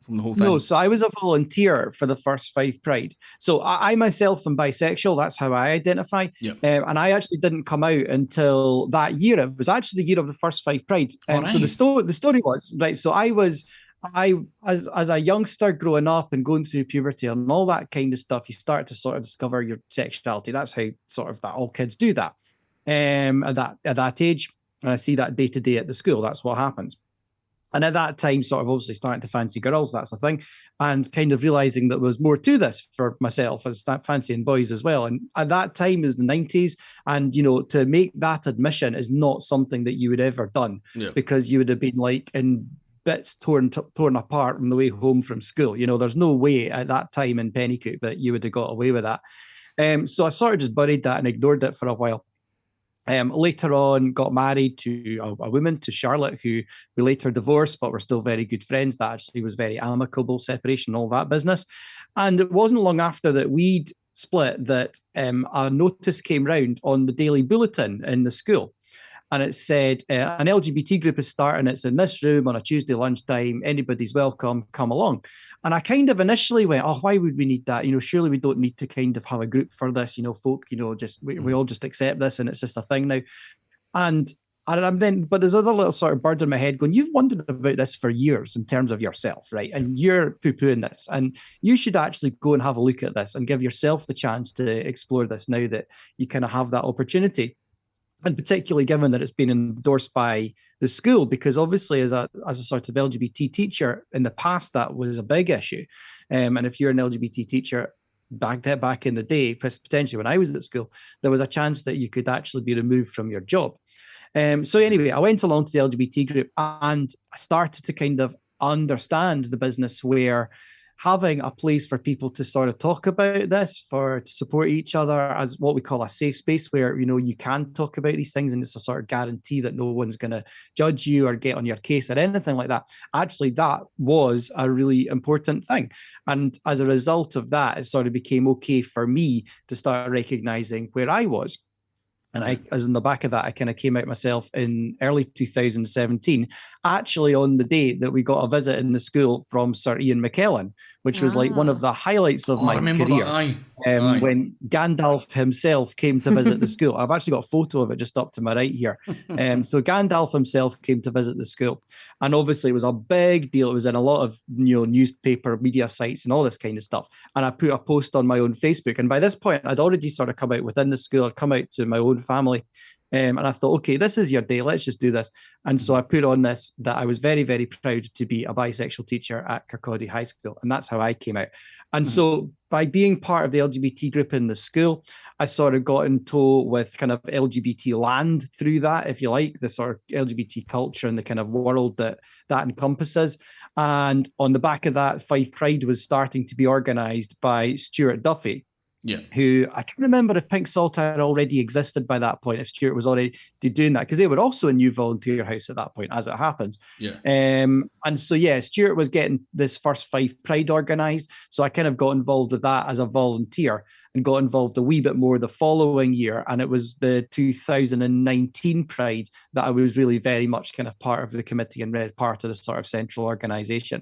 from the whole No, thing? so I was a volunteer for the first Fife Pride. So I myself am bisexual. That's how I identify. Yep. And I actually didn't come out until that year. It was actually the year of the first Fife Pride. All So right. the story was right. So I as a youngster growing up and going through puberty and all that kind of stuff, you start to sort of discover your sexuality. That's how sort of that all kids do that. At that age, and I see that day to day at the school. That's what happens. And at that time, sort of obviously starting to fancy girls, that's the thing, and kind of realizing that there was more to this for myself. I was fancying boys as well. And at that time is the 90s. And, to make that admission is not something that you would ever done Yep. because you would have been like in bits torn apart on the way home from school. There's no way at that time in Pennycook that you would have got away with that. So I sort of just buried that and ignored it for a while. Later on, got married to a woman, to Charlotte, who we later divorced, but we're still very good friends. That actually was very amicable separation, all that business. And it wasn't long after that we'd split that a notice came round on the daily bulletin in the school. And it said, an LGBT group is starting. It's in this room on a Tuesday lunchtime. Anybody's welcome. Come along. And I kind of initially went, oh, why would we need that? Surely we don't need to kind of have a group for this. Folk, just we all just accept this and it's just a thing now. And I'm then, but there's other little sort of bird in my head going, you've wondered about this for years in terms of yourself, right? And you're poo-pooing this. And you should actually go and have a look at this and give yourself the chance to explore this now that you kind of have that opportunity. And particularly given that it's been endorsed by the school, because obviously as a sort of LGBT teacher in the past, that was a big issue. And if you're an LGBT teacher back in the day, potentially when I was at school, there was a chance that you could actually be removed from your job. So anyway, I went along to the LGBT group and I started to kind of understand the business where having a place for people to sort of talk about this, to support each other as what we call a safe space where, you can talk about these things and it's a sort of guarantee that no one's going to judge you or get on your case or anything like that. Actually, that was a really important thing. And as a result of that, it sort of became okay for me to start recognizing where I was. And as on the back of that, I kind of came out myself in early 2017, actually on the day that we got a visit in the school from Sir Ian McKellen, which was like one of Ah. the highlights of Oh, I my remember that. career. Aye. Aye. When Gandalf himself came to visit the school. I've actually got a photo of it just up to my right here. So Gandalf himself came to visit the school. And obviously it was a big deal. It was in a lot of newspaper, media sites and all this kind of stuff. And I put a post on my own Facebook. And by this point, I'd already sort of come out within the school. I'd come out to my own family. And I thought, okay, this is your day. Let's just do this. And so I put on this that I was very, very proud to be a bisexual teacher at Kirkcaldy High School. And that's how I came out. And so by being part of the LGBT group in the school, I sort of got in tow with kind of LGBT land through that, if you like, the sort of LGBT culture and the kind of world that encompasses. And on the back of that, Fife Pride was starting to be organised by Stuart Duffy, Yeah. who I can't remember if Pink Saltire already existed by that point, if Stuart was already doing that, because they were also a new volunteer house at that point, as it happens. Yeah. And so, yeah, Stuart was getting this first Fife Pride organised. So I kind of got involved with that as a volunteer and got involved a wee bit more the following year. And it was the 2019 Pride that I was really very much kind of part of the committee and read part of the sort of central organisation.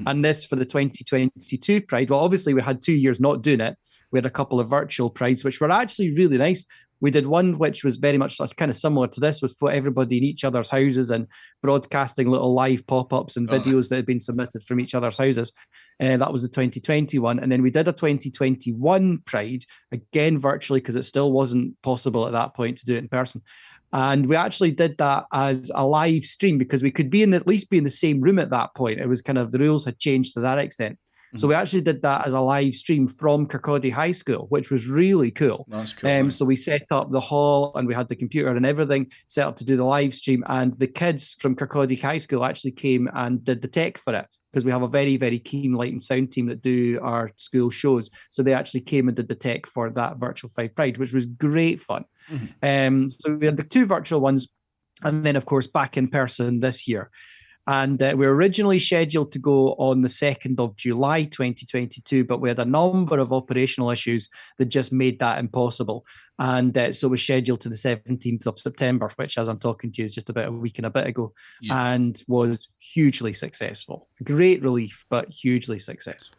And this for the 2022 Pride, well, obviously we had 2 years not doing it. We had a couple of virtual Prides, which were actually really nice. We did one which was very much kind of similar to this, with everybody in each other's houses and broadcasting little live pop-ups and videos that had been submitted from each other's houses. That was the 2021. And then we did a 2021 Pride, again virtually, because it still wasn't possible at that point to do it in person. And we actually did that as a live stream because we could at least be in the same room at that point. It was kind of, the rules had changed to that extent. So we actually did that as a live stream from Kirkcaldy High School, which was really cool. That's cool. So we set up the hall and we had the computer and everything set up to do the live stream. And the kids from Kirkcaldy High School actually came and did the tech for it, because we have a very, very keen light and sound team that do our school shows. So they actually came and did the tech for that virtual Fife Pride, which was great fun. So we had the two virtual ones, and then, of course, back in person this year. And we were originally scheduled to go on the 2nd of July 2022, but we had a number of operational issues that just made that impossible. And so it was scheduled to the 17th of September, which, as I'm talking to you, is just about a week and a bit ago, Yeah. and was hugely successful. Great relief, but hugely successful.